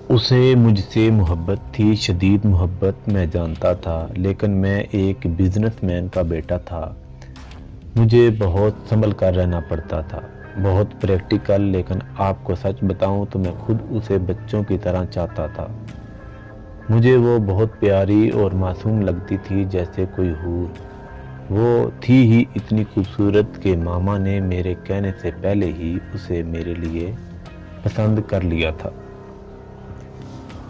اسے مجھ سے محبت تھی، شدید محبت، میں جانتا تھا، لیکن میں ایک بزنس مین کا بیٹا تھا۔ مجھے بہت سنبھل کر رہنا پڑتا تھا، بہت پریکٹیکل، لیکن آپ کو سچ بتاؤں تو میں خود اسے بچوں کی طرح چاہتا تھا۔ مجھے وہ بہت پیاری اور معصوم لگتی تھی، جیسے کوئی حور۔ وہ تھی ہی اتنی خوبصورت کہ ماما نے میرے کہنے سے پہلے ہی اسے میرے لیے پسند کر لیا تھا،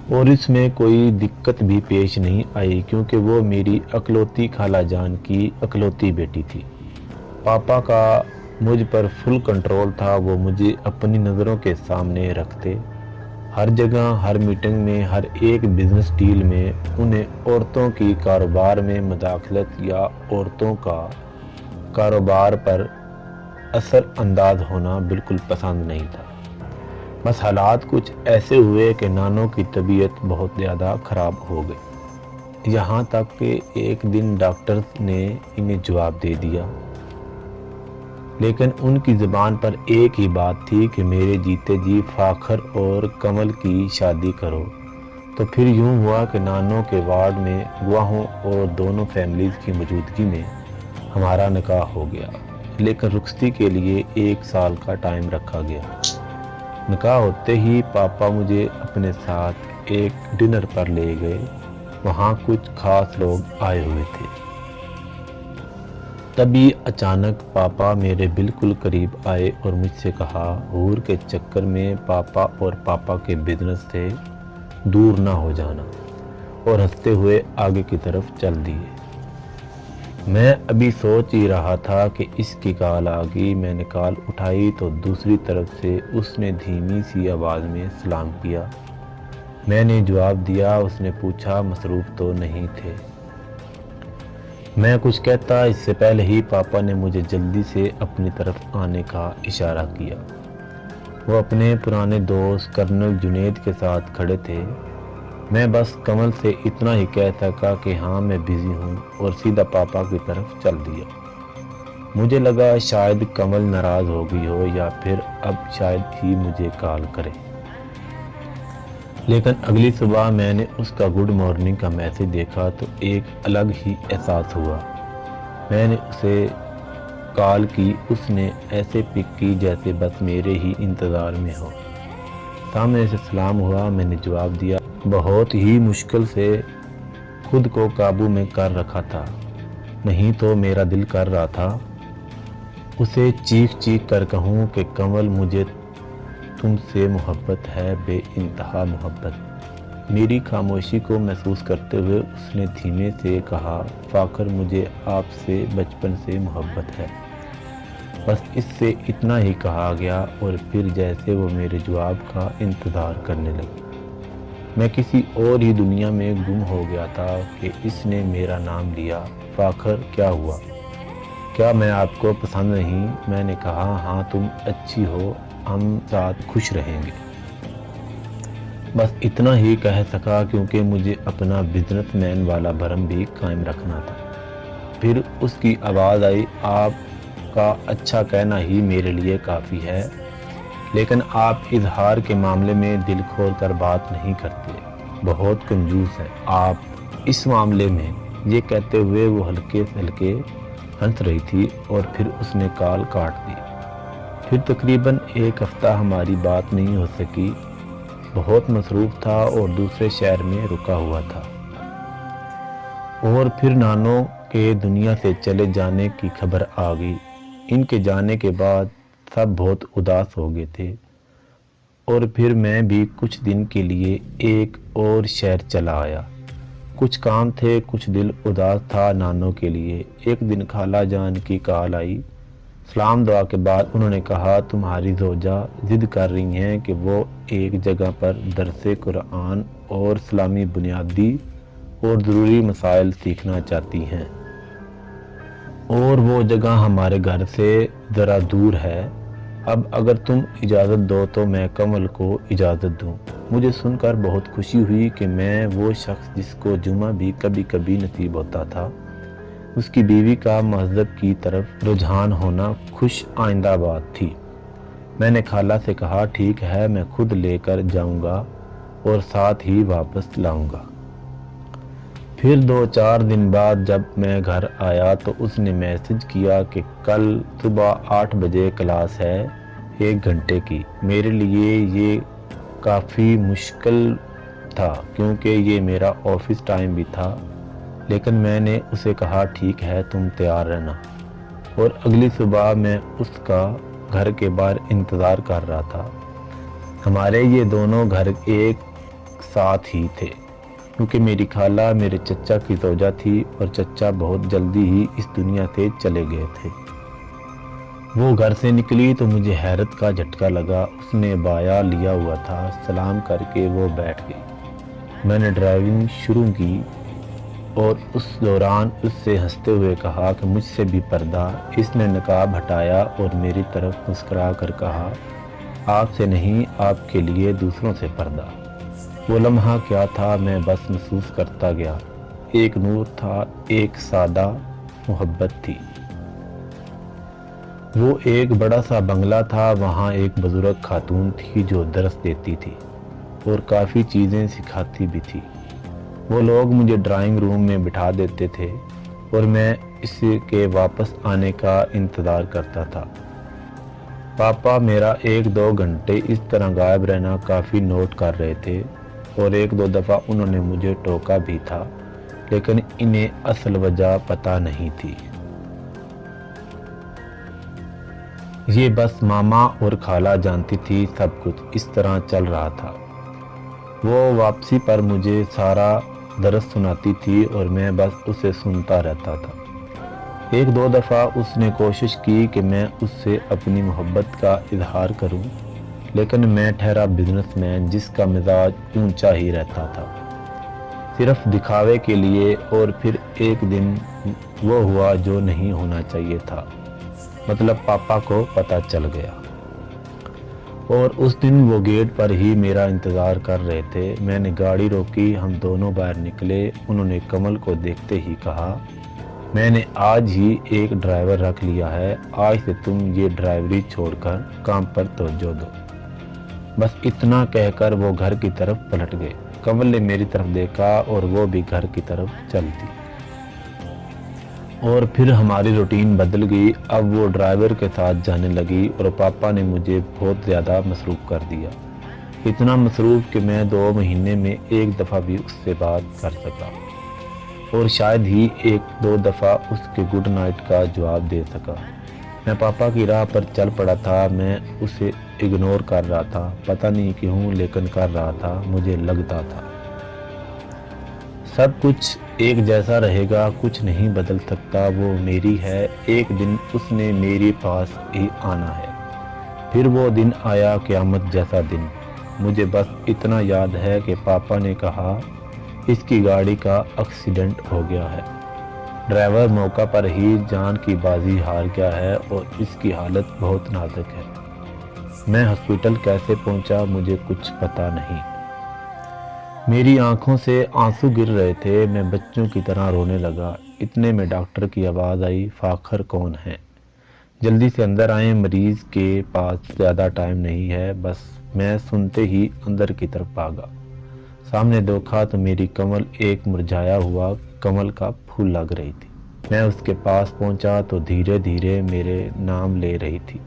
اور اس میں کوئی دقت بھی پیش نہیں آئی کیونکہ وہ میری اکلوتی خالہ جان کی اکلوتی بیٹی تھی۔ پاپا کا مجھ پر فل کنٹرول تھا، وہ مجھے اپنی نظروں کے سامنے رکھتے، ہر جگہ، ہر میٹنگ میں، ہر ایک بزنس ڈیل میں۔ انہیں عورتوں کی کاروبار میں مداخلت یا عورتوں کا کاروبار پر اثر انداز ہونا بالکل پسند نہیں تھا۔ بس حالات کچھ ایسے ہوئے کہ نانو کی طبیعت بہت زیادہ خراب ہو گئی، یہاں تک کہ ایک دن ڈاکٹرز نے انہیں جواب دے دیا، لیکن ان کی زبان پر ایک ہی بات تھی کہ میرے جیتے جی فاخر اور کمل کی شادی کرو۔ تو پھر یوں ہوا کہ نانو کے وارڈ میں گواہوں اور دونوں فیملیز کی موجودگی میں ہمارا نکاح ہو گیا، لیکن رخصتی کے لیے 1 سال کا ٹائم رکھا گیا۔ نکاح ہوتے ہی پاپا مجھے اپنے ساتھ ایک ڈنر پر لے گئے، وہاں کچھ خاص لوگ آئے ہوئے تھے۔ تبھی اچانک پاپا میرے بالکل قریب آئے اور مجھ سے کہا، حور کے چکر میں پاپا اور پاپا کے بزنس سے دور نہ ہو جانا، اور ہنستے ہوئے آگے کی طرف چل دیے۔ میں ابھی سوچ ہی رہا تھا کہ اس کی کال آ گئی۔ میں نے کال اٹھائی تو دوسری طرف سے اس نے دھیمی سی آواز میں سلام کیا۔ میں نے جواب دیا۔ اس نے پوچھا، مصروف تو نہیں تھے؟ میں کچھ کہتا اس سے پہلے ہی پاپا نے مجھے جلدی سے اپنی طرف آنے کا اشارہ کیا۔ وہ اپنے پرانے دوست کرنل جنید کے ساتھ کھڑے تھے۔ میں بس کمل سے اتنا ہی کہہ سکا کہ ہاں میں بزی ہوں، اور سیدھا پاپا کی طرف چل دیا۔ مجھے لگا شاید کمل ناراض ہو گئی ہو یا پھر اب شاید ہی مجھے کال کرے، لیکن اگلی صبح میں نے اس کا گڈ مارننگ کا میسج دیکھا تو ایک الگ ہی احساس ہوا۔ میں نے اسے کال کی، اس نے ایسے پک کی جیسے بس میرے ہی انتظار میں ہو۔ سامنے سے سلام ہوا، میں نے جواب دیا، بہت ہی مشکل سے خود کو قابو میں کر رکھا تھا، نہیں تو میرا دل کر رہا تھا اسے چیخ چیخ کر کہوں کہ کمل مجھے تم سے محبت ہے، بے انتہا محبت۔ میری خاموشی کو محسوس کرتے ہوئے اس نے دھیمے سے کہا، فاخر مجھے آپ سے بچپن سے محبت ہے۔ بس اس سے اتنا ہی کہا گیا، اور پھر جیسے وہ میرے جواب کا انتظار کرنے لگی۔ میں کسی اور ہی دنیا میں گم ہو گیا تھا کہ اس نے میرا نام لیا۔ فاخر کیا ہوا؟ کیا میں آپ کو پسند نہیں؟ میں نے کہا، ہاں تم اچھی ہو، ہم ساتھ خوش رہیں گے۔ بس اتنا ہی کہہ سکا کیونکہ مجھے اپنا بزنس مین والا بھرم بھی قائم رکھنا تھا۔ پھر اس کی آواز آئی، آپ کا اچھا کہنا ہی میرے لیے کافی ہے، لیکن آپ اظہار کے معاملے میں دل کھول کر بات نہیں کرتے، بہت کنجوس ہیں آپ اس معاملے میں۔ یہ کہتے ہوئے وہ ہلکے سے ہلکے ہنس رہی تھی، اور پھر اس نے کال کاٹ دی۔ پھر تقریباً 1 ہفتہ ہماری بات نہیں ہو سکی، بہت مصروف تھا اور دوسرے شہر میں رکا ہوا تھا۔ اور پھر نانو کے دنیا سے چلے جانے کی خبر آ گئی۔ ان کے جانے کے بعد سب بہت اداس ہو گئے تھے، اور پھر میں بھی کچھ دن کے لیے ایک اور شہر چلا آیا۔ کچھ کام تھے، کچھ دل اداس تھا نانو کے لیے۔ ایک دن خالہ جان کی کال آئی۔ سلام دعا کے بعد انہوں نے کہا، تمہاری زوجہ ضد کر رہی ہیں کہ وہ ایک جگہ پر درس قرآن اور اسلامی بنیادی اور ضروری مسائل سیکھنا چاہتی ہیں، اور وہ جگہ ہمارے گھر سے ذرا دور ہے۔ اب اگر تم اجازت دو تو میں کمل کو اجازت دوں۔ مجھے سن کر بہت خوشی ہوئی کہ میں وہ شخص جس کو جمعہ بھی کبھی کبھی نصیب ہوتا تھا، اس کی بیوی کا مذہب کی طرف رجحان ہونا خوش آئندہ بات تھی۔ میں نے خالہ سے کہا، ٹھیک ہے، میں خود لے کر جاؤں گا، اور ساتھ ہی واپس لاؤں گا۔ پھر 2-4 دن بعد جب میں گھر آیا تو اس نے میسج کیا کہ کل صبح 8 بجے کلاس ہے 1 گھنٹے کی۔ میرے لیے یہ کافی مشکل تھا کیونکہ یہ میرا آفس ٹائم بھی تھا، لیکن میں نے اسے کہا ٹھیک ہے تم تیار رہنا، اور اگلی صبح میں اس کا گھر کے باہر انتظار کر رہا تھا۔ ہمارے یہ دونوں گھر ایک ساتھ ہی تھے کیونکہ میری خالہ میرے چچا کی زوجہ تھی اور چچا بہت جلدی ہی اس دنیا سے چلے گئے تھے۔ وہ گھر سے نکلی تو مجھے حیرت کا جھٹکا لگا۔ اس نے بایا لیا ہوا تھا، سلام کر کے وہ بیٹھ گئی۔ میں نے ڈرائیونگ شروع کی اور اس دوران اس سے ہنستے ہوئے کہا کہ مجھ سے بھی پردہ۔ اس نے نقاب ہٹایا اور میری طرف مسکرا کر کہا آپ سے نہیں، آپ کے لیے دوسروں سے پردہ۔ وہ لمحہ کیا تھا میں بس محسوس کرتا گیا۔ ایک نور تھا، ایک سادہ محبت تھی۔ وہ ایک بڑا سا بنگلہ تھا، وہاں ایک بزرگ خاتون تھی جو درس دیتی تھی اور کافی چیزیں سکھاتی بھی تھی۔ وہ لوگ مجھے ڈرائنگ روم میں بٹھا دیتے تھے اور میں اس کے واپس آنے کا انتظار کرتا تھا۔ پاپا میرا 1-2 گھنٹے اس طرح غائب رہنا کافی نوٹ کر رہے تھے اور 1-2 دفعہ انہوں نے مجھے ٹوکا بھی تھا، لیکن انہیں اصل وجہ پتہ نہیں تھی۔ یہ بس ماما اور خالہ جانتی تھی، سب کچھ اس طرح چل رہا تھا۔ وہ واپسی پر مجھے سارا درس سناتی تھی اور میں بس اسے سنتا رہتا تھا۔ 1-2 دفعہ اس نے کوشش کی کہ میں اس سے اپنی محبت کا اظہار کروں، لیکن میں ٹھہرا بزنس مین جس کا مزاج اونچا ہی رہتا تھا، صرف دکھاوے کے لیے۔ اور پھر ایک دن وہ ہوا جو نہیں ہونا چاہیے تھا، مطلب پاپا کو پتہ چل گیا، اور اس دن وہ گیٹ پر ہی میرا انتظار کر رہے تھے۔ میں نے گاڑی روکی، ہم دونوں باہر نکلے۔ انہوں نے کمل کو دیکھتے ہی کہا میں نے آج ہی ایک ڈرائیور رکھ لیا ہے، آج سے تم یہ ڈرائیوری چھوڑ کر کام پر توجہ دو۔ بس اتنا کہہ کر وہ گھر کی طرف پلٹ گئے۔ کمل نے میری طرف دیکھا اور وہ بھی گھر کی طرف چل دی، اور پھر ہماری روٹین بدل گئی۔ اب وہ ڈرائیور کے ساتھ جانے لگی اور پاپا نے مجھے بہت زیادہ مصروف کر دیا، اتنا مصروف کہ میں 2 مہینے میں 1 دفعہ بھی اس سے بات کر سکا، اور شاید ہی 1-2 دفعہ اس کے گڈ نائٹ کا جواب دے سکا۔ میں پاپا کی راہ پر چل پڑا تھا، میں اسے اگنور کر رہا تھا، پتہ نہیں کیوں لیکن کر رہا تھا۔ مجھے لگتا تھا سب کچھ ایک جیسا رہے گا، کچھ نہیں بدل سکتا، وہ میری ہے، ایک دن اس نے میرے پاس ہی آنا ہے۔ پھر وہ دن آیا، قیامت جیسا دن۔ مجھے بس اتنا یاد ہے کہ پاپا نے کہا اس کی گاڑی کا ایکسیڈنٹ ہو گیا ہے، ڈرائیور موقع پر ہی جان کی بازی ہار گیا ہے اور اس کی حالت بہت نازک ہے۔ میں ہاسپٹل کیسے پہنچا مجھے کچھ پتہ نہیں۔ میری آنکھوں سے آنسو گر رہے تھے، میں بچوں کی طرح رونے لگا۔ اتنے میں ڈاکٹر کی آواز آئی فاخر کون ہے؟ جلدی سے اندر آئیں، مریض کے پاس زیادہ ٹائم نہیں ہے۔ بس میں سنتے ہی اندر کی طرف بھاگا۔ سامنے دیکھا تو میری کمل ایک مرجھایا ہوا کمل کا پھول لگ رہی تھی۔ میں اس کے پاس پہنچا تو دھیرے دھیرے میرے نام لے رہی تھی۔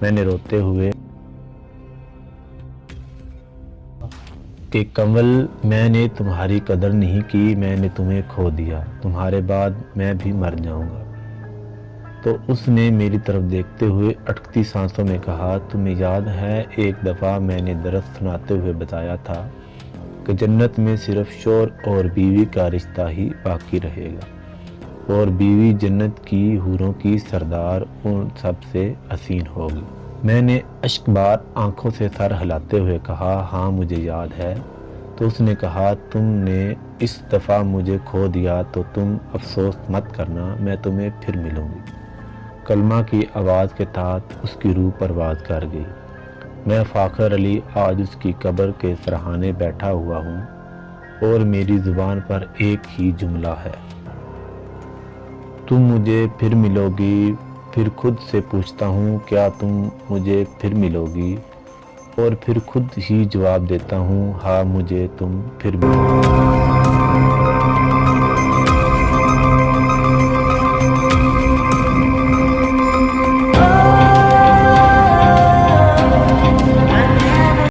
میں نے روتے ہوئے کہ کمل میں نے تمہاری قدر نہیں کی، میں نے تمہیں کھو دیا، تمہارے بعد میں بھی مر جاؤں گا۔ تو اس نے میری طرف دیکھتے ہوئے اٹکتی سانسوں میں کہا تمہیں یاد ہے ایک دفعہ میں نے درس سناتے ہوئے بتایا تھا کہ جنت میں صرف شوہر اور بیوی کا رشتہ ہی باقی رہے گا اور بیوی جنت کی حوروں کی سردار ان سب سے حسین ہوگی۔ میں نے اشک بار آنکھوں سے سر ہلاتے ہوئے کہا ہاں مجھے یاد ہے۔ تو اس نے کہا تم نے اس دفعہ مجھے کھو دیا تو تم افسوس مت کرنا، میں تمہیں پھر ملوں گی۔ کلمہ کی آواز کے تحت اس کی روح پرواز کر گئی۔ میں فاخر علی آج اس کی قبر کے سرہانے بیٹھا ہوا ہوں اور میری زبان پر ایک ہی جملہ ہے تم مجھے پھر ملو گی۔ پھر خود سے پوچھتا ہوں کیا تم مجھے پھر ملو گی؟ اور پھر خود ہی جواب دیتا ہوں، ہاں مجھے تم پھر بھی